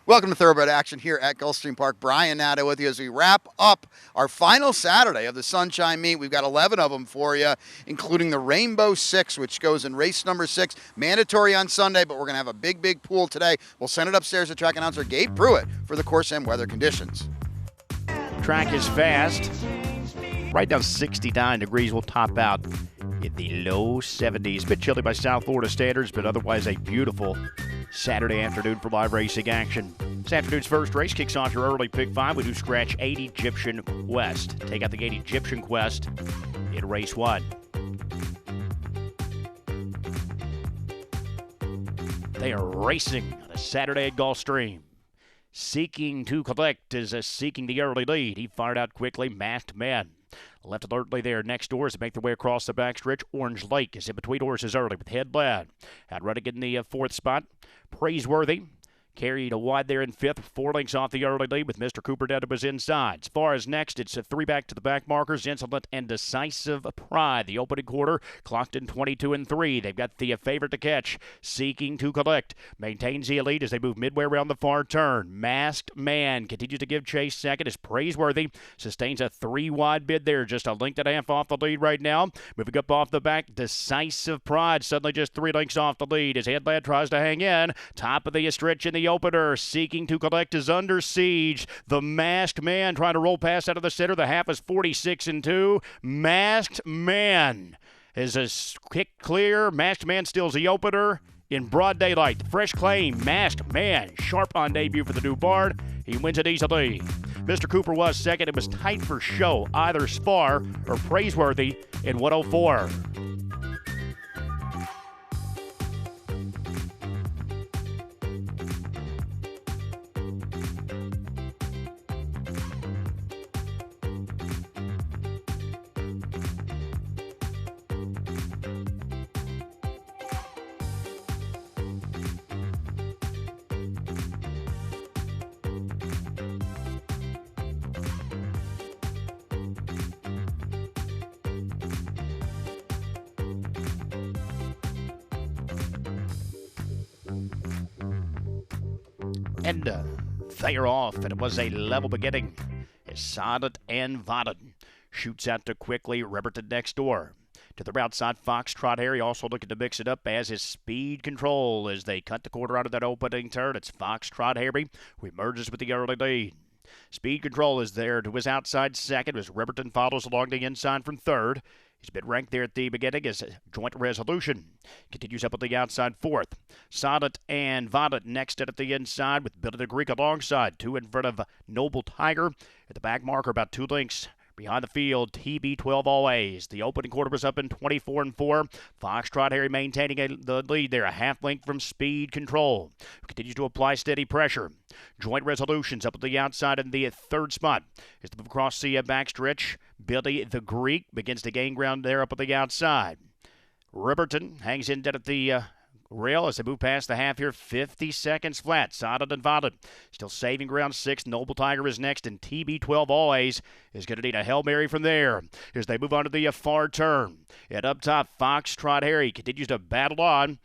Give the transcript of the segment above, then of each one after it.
Welcome to Thoroughbred Action here at Gulfstream Park. Brian Nadeau with you as we wrap up our final Saturday of the Sunshine Meet. We've got 11 of them for you, including the Rainbow Six, which goes in race number 6, mandatory on Sunday, but we're going to have a big pool today. We'll send it upstairs to track announcer Gabe Pruitt for the course and weather conditions. Track is fast. Right now 69 degrees. We'll top out in the low 70s. Bit chilly by South Florida standards, but otherwise a beautiful Saturday afternoon for live racing action. This afternoon's first race kicks off your early pick 5. We do scratch 8 Egyptian Quest. Take out the 8 Egyptian Quest in race 1. They are racing on a Saturday at Gulfstream. Seeking to collect is seeking the early lead. He fired out quickly. Masked Man left alertly there next doors to make their way across the backstretch. Orange Lake is in between horses early with Head Lad. Out running in the 4th spot. Praiseworthy carried a wide there in 5th, 4 lengths off the early lead with Mr. Cooper down to his inside. As far as next, it's a 3 back to the back markers. Insolent and Decisive Pride. The opening quarter clocked in 22-3. They've got the favorite to catch. Seeking to collect. Maintains the lead as they move midway around the far turn. Masked Man continues to give chase second as Praiseworthy sustains a 3-wide bid there. Just a length and a half off the lead right now. Moving up off the back, Decisive Pride suddenly just 3 lengths off the lead as Head Lad tries to hang in. Top of the stretch in the opener, Seeking to collect is under siege. The Masked Man trying to roll past out of the center. The half is 46-2. Masked Man is a kick clear. Masked Man steals the opener in broad daylight. Fresh claim, Masked Man, sharp on debut for the new Bard. He wins it easily. Mr. Cooper was second. It was tight for show, either Spar or Praiseworthy in 104. And they are off, and it was a level beginning as Silent and Maiden shoots out to quickly Riverton next door. To the outside, Foxtrot Harry also looking to mix it up as his Speed Control as they cut the quarter out of that opening turn. It's Foxtrot Harry who emerges with the early lead. Speed Control is there to his outside second as Riverton follows along the inside from third. He's been ranked there at the beginning as Joint Resolution. Continues up at the outside fourth. Silent and Violet next at the inside with Billy the Greek alongside. 2 in front of Noble Tiger. At the back marker about 2 lengths behind the field, TB12 always. The opening quarter was up in 24-4. Foxtrot Harry maintaining the lead there, a half length from Speed Control. Continues to apply steady pressure. Joint Resolutions up at the outside in the 3rd spot. As they move across the backstretch, Billy the Greek begins to gain ground there up at the outside. Riverton hangs in dead at the rail as they move past the half here, 50 seconds flat. Silent and Violet still saving ground 6th. Noble Tiger is next, and TB12 always is going to need a Hail Mary from there as they move on to the far turn. And up top, Foxtrot Harry continues to battle on.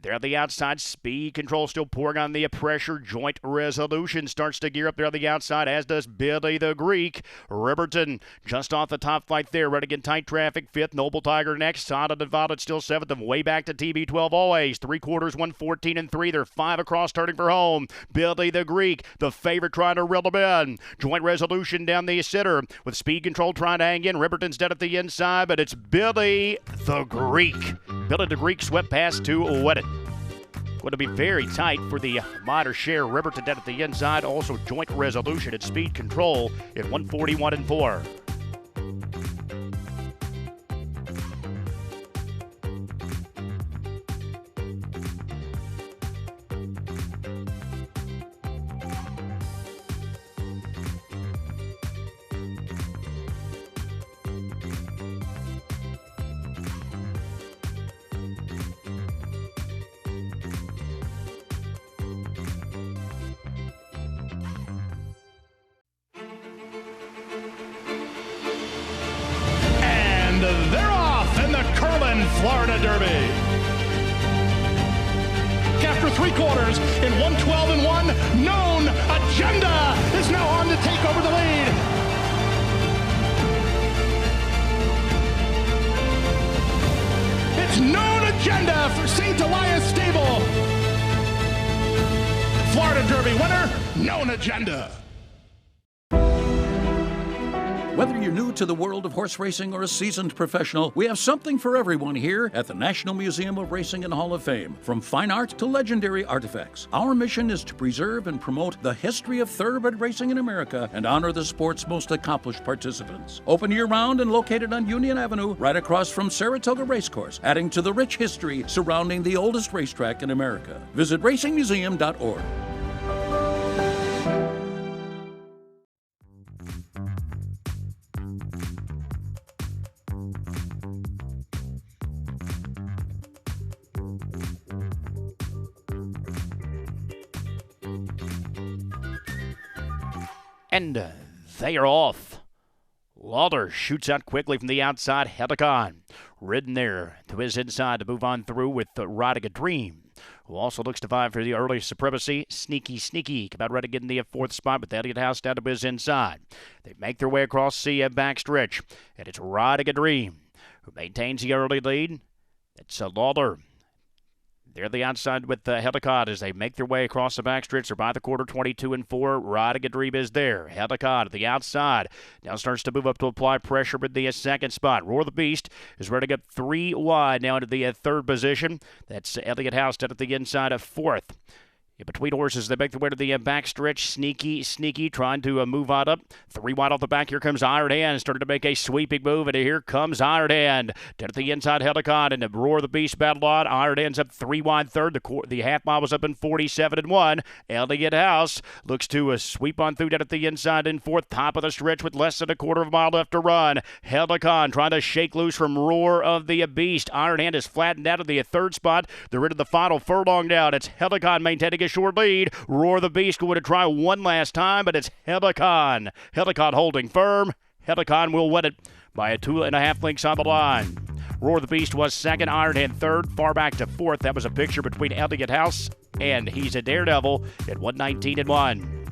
There on the outside, Speed Control still pouring on the pressure. Joint Resolution starts to gear up there on the outside, as does Billy the Greek. Riverton just off the top flight there, running in tight traffic. 5th, Noble Tiger next. Silent and Violet still 7th. And way back to TB12 always. 3/4, 114-3. They're 5 across, turning for home. Billy the Greek, the favorite, trying to reel them in. Joint Resolution down the center with Speed Control trying to hang in. Riverton's dead at the inside, but it's Billy the Greek. Billy the Greek swept past to Wet It. Going to be very tight for the minor share. Riverton down at the inside. Also Joint Resolution and Speed Control in 141-4. They're off in the Curlin, Florida Derby. after 3/4 in 1:12.1. Known Agenda is now on to take over the lead. It's Known Agenda for St. Elias Stable. Florida Derby winner, Known Agenda. Whether you're new to the world of horse racing or a seasoned professional, we have something for everyone here at the National Museum of Racing and Hall of Fame. From fine art to legendary artifacts, our mission is to preserve and promote the history of thoroughbred racing in America and honor the sport's most accomplished participants. Open year-round and located on Union Avenue, right across from Saratoga Racecourse, adding to the rich history surrounding the oldest racetrack in America. Visit racingmuseum.org. And they are off. Lauder shoots out quickly from the outside. Helicon ridden there to his inside to move on through with Riding a Dream, who also looks to vie for the early supremacy. Sneaky, about ready to get in the fourth spot with Elliott House down to his inside. They make their way across the backstretch, and it's Riding a Dream who maintains the early lead. It's Lauder. They're the outside with Helicon as they make their way across the backstretch. They're by the quarter, 22-4. Riding a Dream is there. Helicon at the outside. Now starts to move up to apply pressure with the second spot. Roar the Beast is running up 3 wide now into the third position. That's Elliott House down at the inside of fourth. In between horses, they make their way to the backstretch. Sneaky, trying to move on up. 3 wide off the back. Here comes Iron Hand, starting to make a sweeping move, and here comes Iron Hand. Down at the inside, Helicon, and the Roar the Beast battle on. Iron Hand's up 3 wide third. The half mile was up in 47-1. Elliott House looks to sweep on through down at the inside in fourth. Top of the stretch with less than a quarter of a mile left to run. Helicon trying to shake loose from Roar of the Beast. Iron Hand is flattened out of the third spot. They're into the final furlong down. It's Helicon maintaining a short lead. Roar the Beast going to try one last time, but it's Helicon. Helicon holding firm. Helicon will win it by a 2.5 lengths on the line. Roar the Beast was second, Iron Hand third, far back to fourth. That was a picture between Elliott House and He's a Daredevil at 119-1.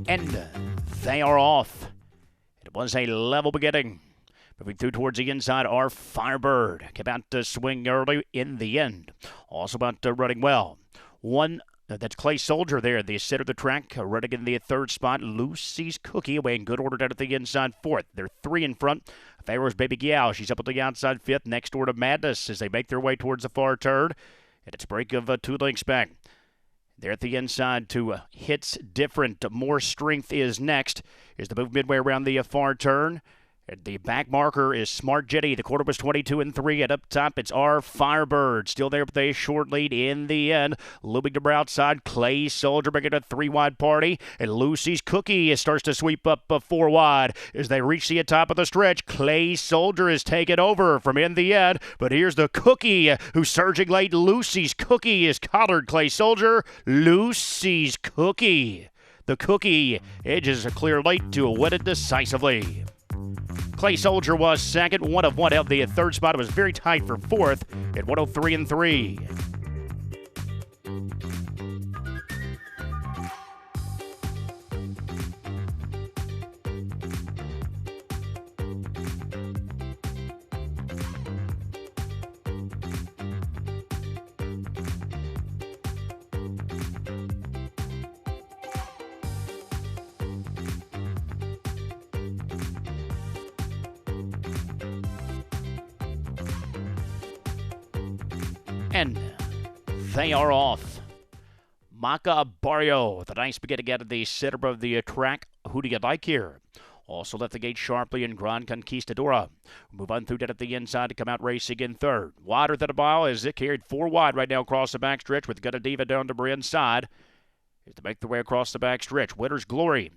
And they are off. It was a level beginning. Moving through towards the inside are Firebird. Came out to swing early in the end. Also about running well. That's Clay Soldier there, the center of the track, running in the third spot. Lucy's Cookie away in good order down at the inside fourth. They're 3 in front. Pharaoh's Baby Giao. She's up at the outside fifth. Next door to Madness as they make their way towards the far turn. And it's a break of 2 lengths back. They're at the inside to Hits Different. More Strength is next. Is the move midway around the far turn. And the back marker is Smart Jetty. The quarter was 22-3. And up top, it's our Firebird. Still there with a short lead in the end. Looming to outside, Clay Soldier making a 3 wide party. And Lucy's Cookie starts to sweep up 4 wide. As they reach the top of the stretch, Clay Soldier is taken over from in the end. But here's the Cookie who's surging late. Lucy's Cookie is collared Clay Soldier. Lucy's Cookie. The Cookie edges a clear late to win it decisively. Clay Soldier was second, 1 of 1 held the third spot. It was very tight for fourth at 103-3. And they are off. Maca Barrio with a nice beginning out of the center of the track. Who do you like here? Also left the gate sharply in Gran Conquistadora. Move on through down at the inside to come out racing in third. Wider than a mile as it carried 4 wide right now across the backstretch with Gutta Diva down to her inside. As they make their way across the back stretch. Winner's Glory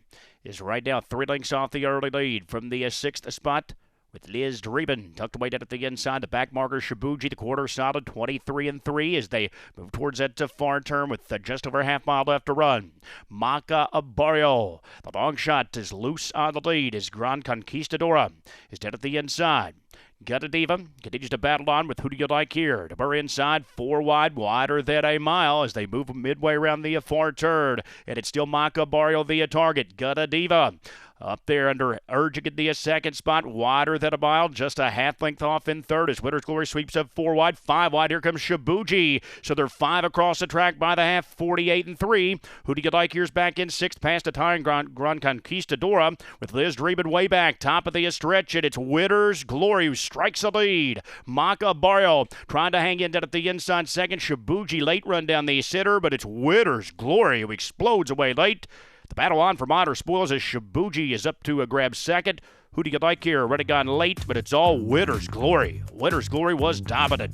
is right now 3 lengths off the early lead from the 6th spot, with Liz Dreben tucked away down at the inside. The back marker, Shibuji, the quarter solid, 23-3 as they move towards that far turn with just over a half mile left to run. Maca Barrio, the long shot, is loose on the lead as Gran Conquistadora is down at the inside. Gutta Diva continues to battle on with Who Do You Like Here? To Burr inside, 4 wide, wider than a mile as they move midway around the far turn. And it's still Maca Barrio the target. Gutta Diva up there under urging in the 2nd spot, wider than a mile, just a half length off in 3rd as Winner's Glory sweeps up 4 wide, 5 wide. Here comes Shibuji. So they're 5 across the track by the half, 48-3. Who Do You Like Here's back in 6th past a time, Gran Conquistadora with Liz Dreben way back, top of the stretch, and it's Winner's Glory who strikes the lead. Maca Barrio trying to hang in down at the inside 2nd. Shibuji late run down the center, but it's Winner's Glory who explodes away late. The battle on for Modern Spoils as Shibuji is up to grab 2nd. Who Do You Like Here? Already gone late, but it's all Winner's Glory. Winner's Glory was dominant.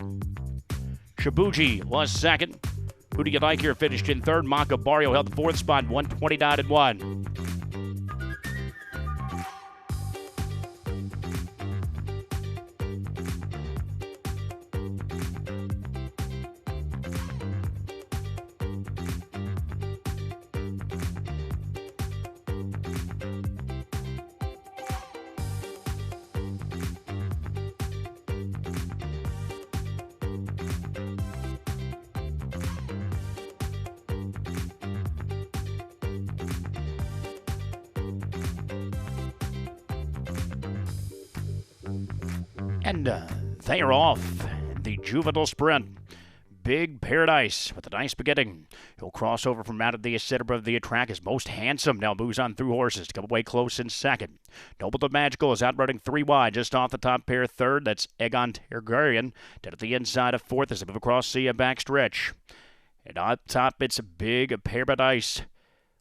Shibuji was 2nd. Who Do You Like Here finished in 3rd. Maca Barrio held the 4th spot, 129-1. And they are off. The Juvenile Sprint. Big Paradise with a nice beginning. He'll cross over from out of the center of the track. His Most Handsome now moves on through horses to come away close in 2nd. Noble the Magical is out running 3 wide just off the top pair 3rd. That's Egon Targaryen down at the inside of 4th as they move across the back stretch. And on top, it's a Big Paradise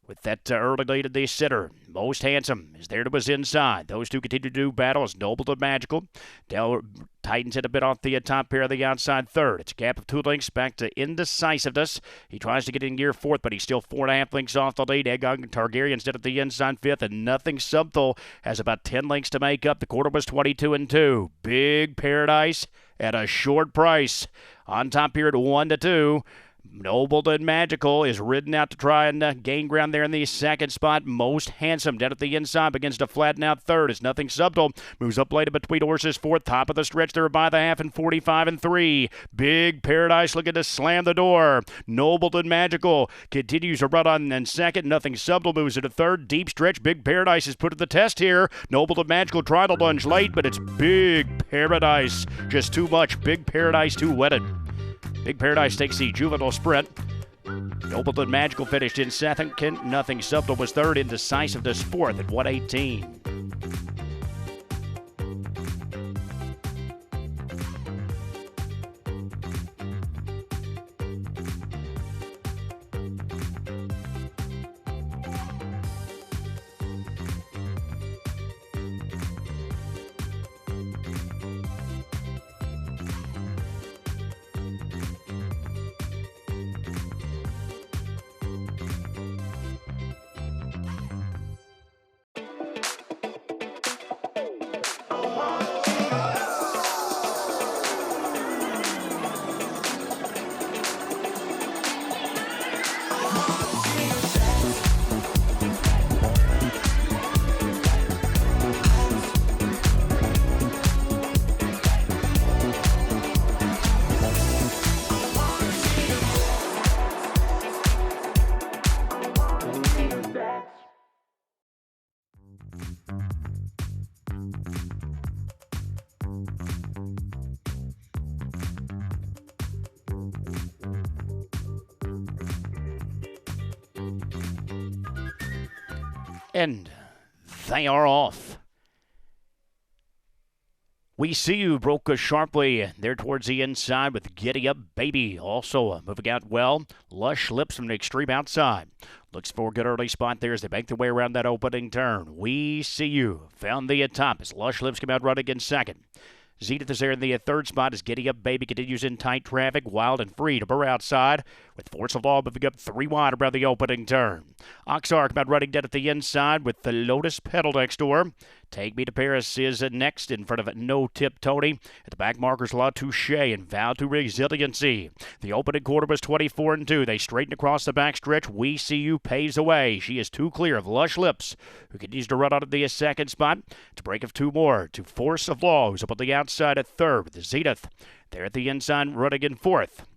with that early lead in the center. Most Handsome is there to his inside. Those two continue to do battle as Noble to Magical. Dell tightens it a bit off the top pair of the outside 3rd. It's a gap of 2 lengths back to indecisiveness. He tries to get in gear 4th, but he's still 4.5 lengths off the lead. Egon Targaryen's dead at the inside 5th, and Nothing Subtle has about 10 lengths to make up. The quarter was 22-2. Big Paradise at a short price. On top here at 1-2. Noble and Magical is ridden out to try and gain ground there in the 2nd spot. Most Handsome down at the inside begins to flatten out 3rd as Nothing Subtle moves up late between horses 4th. Top of the stretch there by the half and 45-3. Big Paradise looking to slam the door. Noble and Magical continues to run on in 2nd. Nothing Subtle moves into 3rd. Deep stretch. Big Paradise is put to the test here. Noble and Magical try to lunge late, but it's Big Paradise. Just too much. Big Paradise too wetted. Big Paradise takes the Juvenile Sprint. Noble and Magical finished in 2nd. Nothing Subtle was 3rd. Indecisiveness 4th at 118. And they are off. We See You broke sharply there towards the inside with Giddy Up Baby. Also moving out well. Lush Lips from the extreme outside. Looks for a good early spot there as they make their way around that opening turn. We See You found the top as Lush Lips come out running in 2nd. Zenith is there in the 3rd spot as Giddy Up Baby continues in tight traffic. Wild and Free to Burr outside with Force of Law moving up 3 wide around the opening turn. Oxark about running dead at the inside with the Lotus Pedal next door. Take Me to Paris is next in front of No Tip Tony. At the back markers, La Touche and Vow to Resiliency. The opening quarter was 24-2. They straighten across the backstretch. We See You pays away. She is 2 clear of Lush Lips, who continues to run out of the second spot. It's a break of 2 more to Force of Law, who's up on the outside at third with the Zenith. They're at the inside running in fourth.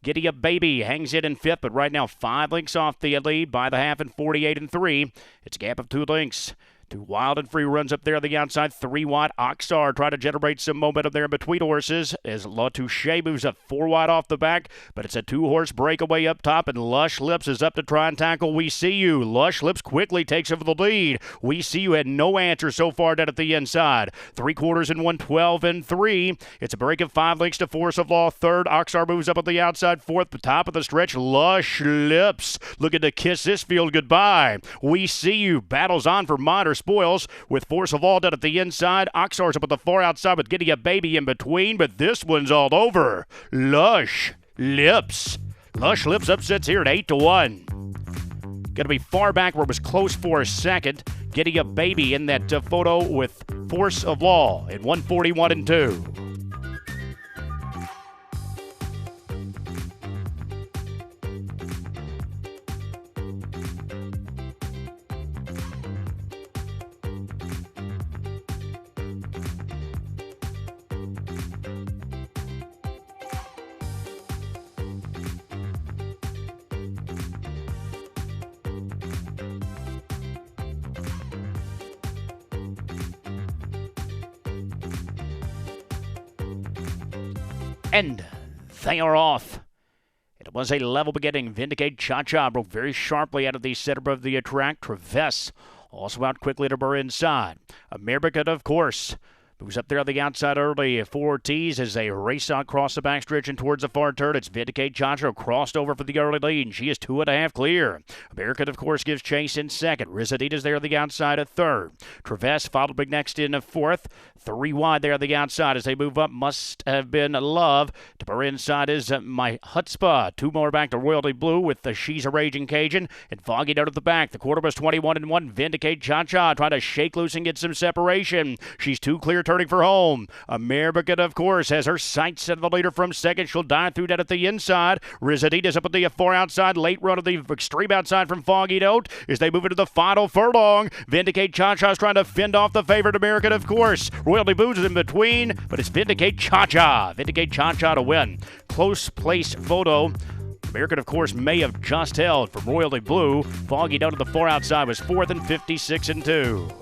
Giddy Up Baby hangs in 5th, but right now 5 lengths off the lead by the half and 48-3. It's a gap of 2 lengths. To Wild and Free runs up there on the outside. 3 wide. Oxar trying to generate some momentum there in between horses as La Touche moves up 4 wide off the back. But it's a 2-horse breakaway up top, and Lush Lips is up to try and tackle We See You. Lush Lips quickly takes over the lead. We See You had no answer so far down at the inside. 3/4 and 1:12-3. It's a break of 5 lengths to Force of Law third. Oxar moves up on the outside fourth. But top of the stretch, Lush Lips looking to kiss this field goodbye. We See You battles on for minor spoils with Force of Law down at the inside. Oxar's up at the far outside with Giddy Up Baby in between, but this one's all over. Lush Lips. Lush Lips upsets here at 8-1. Going to be far back where it was close for a second. Giddy Up Baby in that photo with Force of Law at 141-2. And they are off. It was a level beginning. Vindicate Cha-Cha broke very sharply out of the center of the track. Traverse also out quickly to Burr inside. American, of course, moves up there on the outside early. 4 T's as they race out across the backstretch and towards the far turn. It's Vindicate Cha-Cha crossed over for the early lead, and she is 2.5 clear. American, of course, gives chase in second. Rizadita's there on the outside at third. Traverse followed big next in fourth. 3 wide there on the outside as they move up. Must Have Been Love. To Burr inside is My Hutzpah. 2 more back to Royalty Blue with the She's a Raging Cajun. And Foggy out at the back. The quarter was 21-1. Vindicate Cha-Cha trying to shake loose and get some separation. She's 2 clear turning for home. American, of course, has her sights set on the leader from second. She'll dive through that at the inside. Rizadita's up at the far outside. Late run of the extreme outside from Foggy Note as they move into the final furlong. Vindicate Cha-Cha's trying to fend off the favorite American, of course. Royalty Booze is in between, but it's Vindicate Cha-Cha. Vindicate Cha-Cha to win. Close place photo. American, of course, may have just held from Royalty Blue. Foggy down to the far outside was 4th and 56-2.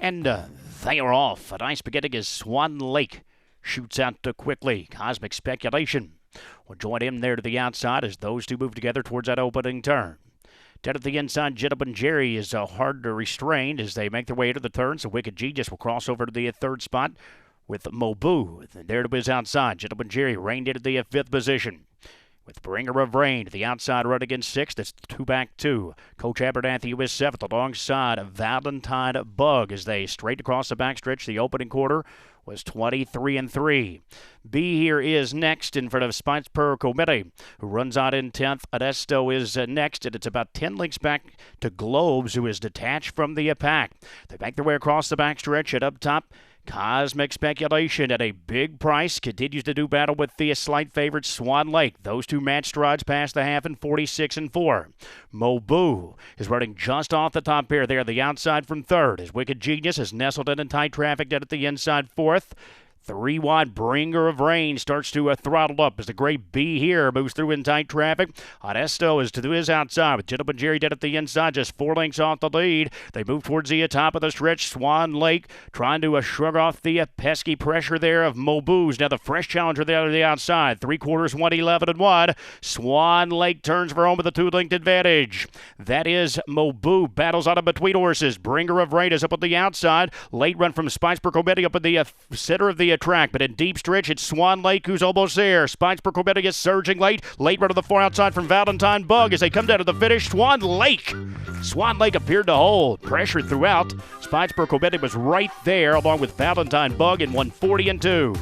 And they are off. A nice beginning as Swan Lake shoots out quickly. Cosmic Speculation will join him there to the outside as those two move together towards that opening turn. Down at the inside, Gentleman Jerry is hard to restrain as they make their way into the turn. So Wicked Genius will cross over to the third spot with Mobu. And there to his outside. Gentleman Jerry reined into the 5th position. With Bringer of Rain to the outside running in 6th. It's 2 back 2. Coach Abernathy was 7th alongside Valentine Bug as they straight across the backstretch. The opening quarter was 23-3. B here is next in front of Spites Per Committee, who runs out in 10th. Adesto is next, and it's about 10 lengths back to Globes, who is detached from the pack. They make their way across the backstretch, and up top, Cosmic Speculation at a big price continues to do battle with the slight favorite Swan Lake. Those two match strides past the half in 46-4. Mobu is running just off the top pair there, the outside from third. His Wicked Genius is nestled in tight traffic down at the inside fourth. 3 wide, Bringer of Rain starts to throttle up as the gray B here moves through in tight traffic. Onesto is to his outside with Gentleman Jerry dead at the inside, just 4 lengths off the lead. They move towards the top of the stretch. Swan Lake trying to shrug off the pesky pressure there of Mobu's. Now the fresh challenger there on the outside. 3/4, 111-1. Swan Lake turns for home with a 2-length advantage. That is Mobu. Battles out of between horses. Bringer of Rain is up on the outside. Late run from Spicebrook Cometti up in the center of the track, but in deep stretch, it's Swan Lake who's almost there. Spicebrook Cometti is surging late. Late run to the far outside from Valentine Bug as they come down to the finish. Swan Lake appeared to hold. Pressure throughout. Spicebrook Cometti was right there along with Valentine Bug in 140-2.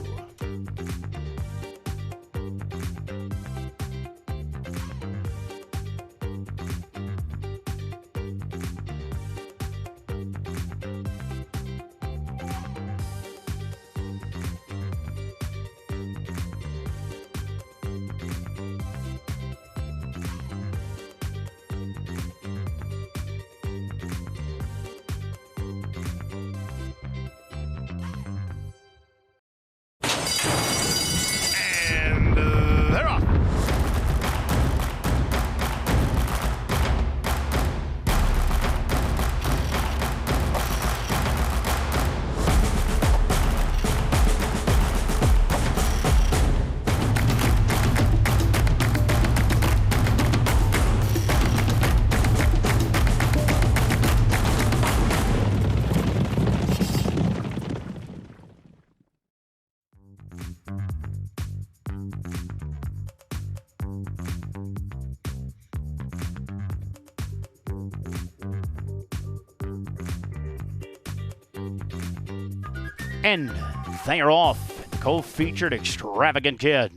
They're off. And they are off. The co-featured Extravagant Kid.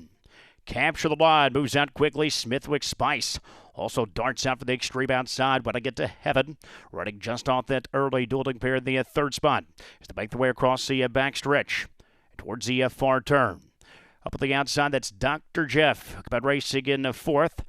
Capture the line, moves out quickly. Smithwick Spice also darts out for the extreme outside when I get to heaven. Running just off that early dueling pair in the third spot as they make their way across the backstretch towards the far turn. Up at the outside, that's Dr. Jeff. About racing in fourth.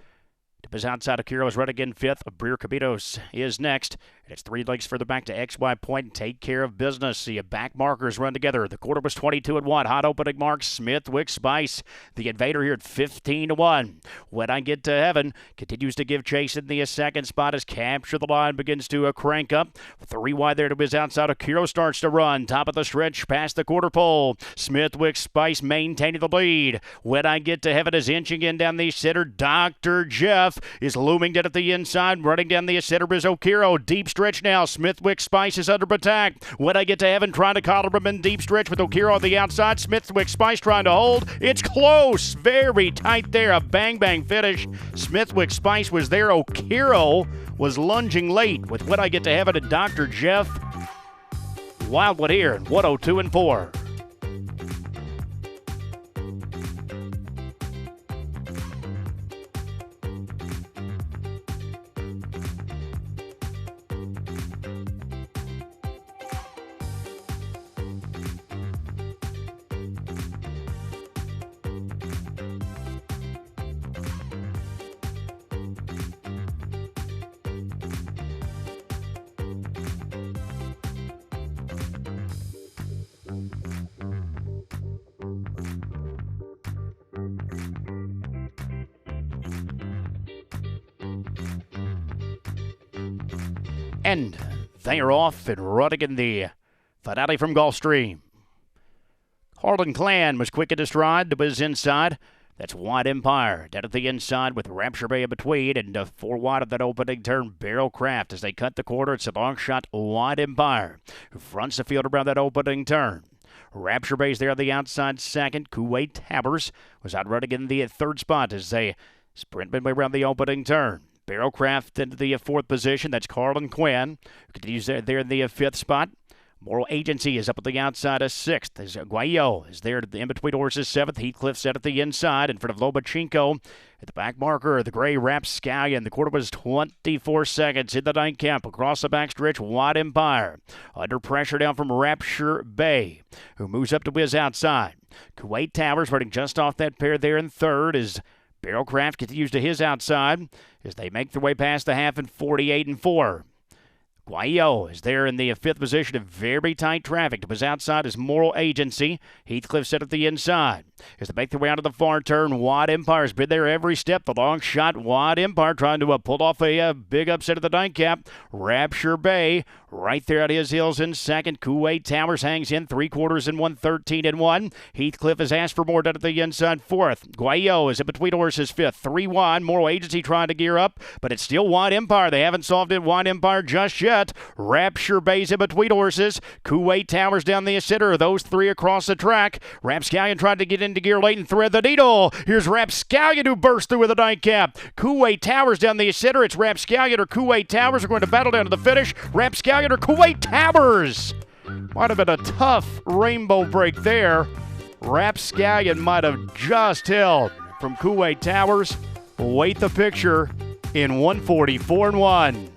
To his outside, Akira is running in fifth. Breer Caminos is next. And it's 3 lengths further back to XY Point and Take Care of Business. The back markers run together. The quarter was 22-1. Hot opening mark, Smithwick Spice. The Invader here at 15-1. When I Get to Heaven continues to give chase in the second spot as Capture the Line begins to crank up. 3 wide there to his outside. Akira starts to run. Top of the stretch past the quarter pole. Smithwick Spice maintaining the lead. When I Get to Heaven is inching in down the center. Dr. Jeff is looming dead at the inside. Running down the center is Okiro. Deep stretch now. Smithwick Spice is under attack. When I Get to Heaven trying to collar him in deep stretch with Okiro on the outside. Smithwick Spice trying to hold. It's close. Very tight there. A bang finish. Smithwick Spice was there. Okiro was lunging late with When I Get to Heaven and Dr. Jeff. Wildwood here in 102-4. And they are off and running in the finale from Gulfstream. Harlan Clan was quick at his stride to his inside. That's Wide Empire. Down at the inside with Rapture Bay in between and 4 wide of that opening turn, Barrel Craft. As they cut the corner, it's a long shot, Wide Empire, who fronts the field around that opening turn. Rapture Bay's there on the outside second. Kuwait Tabbers was out running in the third spot as they sprint midway around the opening turn. Barrelcraft into the fourth position. That's Carlin Quinn, who continues there in the fifth spot. Moral Agency is up at the outside of sixth. As Guayo is there in between horses seventh. Heathcliff set at the inside in front of Lomachenko. At the back marker, the gray Rapscallion. The quarter was 24 seconds in the ninth camp. Across the backstretch, Wide Empire. Under pressure down from Rapture Bay, who moves up to his outside. Kuwait Towers running just off that pair there in third as Barrelcraft continues to his outside as they make their way past the half in 48-4. Guayo is there in the fifth position in very tight traffic. To his outside is Moral Agency. Heathcliff set at the inside. As they make their way out of the far turn, Wide Empire's been there every step. The long shot, Wide Empire trying to pull off a big upset at the nightcap. Rapture Bay right there at his heels in second. Kuwait Towers hangs in 3/4 and 113 and 1. Heathcliff has asked for more down at the inside fourth. Guayo is in between horses fifth. 3 wide. Moral Agency trying to gear up, but it's still Wide Empire. They haven't solved it. Wide Empire just yet. Rapture Bay's in between horses. Kuwait Towers down the center. Those three across the track. Rapscallion tried to get into gear late and thread the needle. Here's Rapscallion who burst through with a nightcap. Kuwait Towers down the center. It's Rapscallion or Kuwait Towers are going to battle down to the finish. Rapscallion or Kuwait Towers. Might have been a tough rainbow break there. Rapscallion might have just held from Kuwait Towers. Wait the picture in 144 and 1.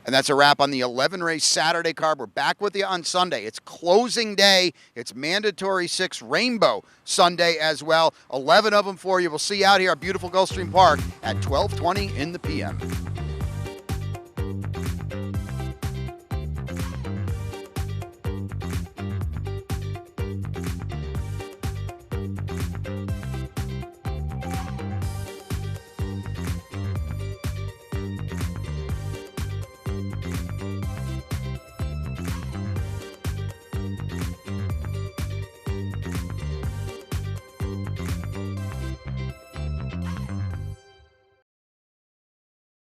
And that's a wrap on the 11-race Saturday card. We're back with you on Sunday. It's closing day. It's mandatory 6 Rainbow Sunday as well. 11 of them for you. We'll see you out here at beautiful Gulfstream Park at 12:20 in the p.m.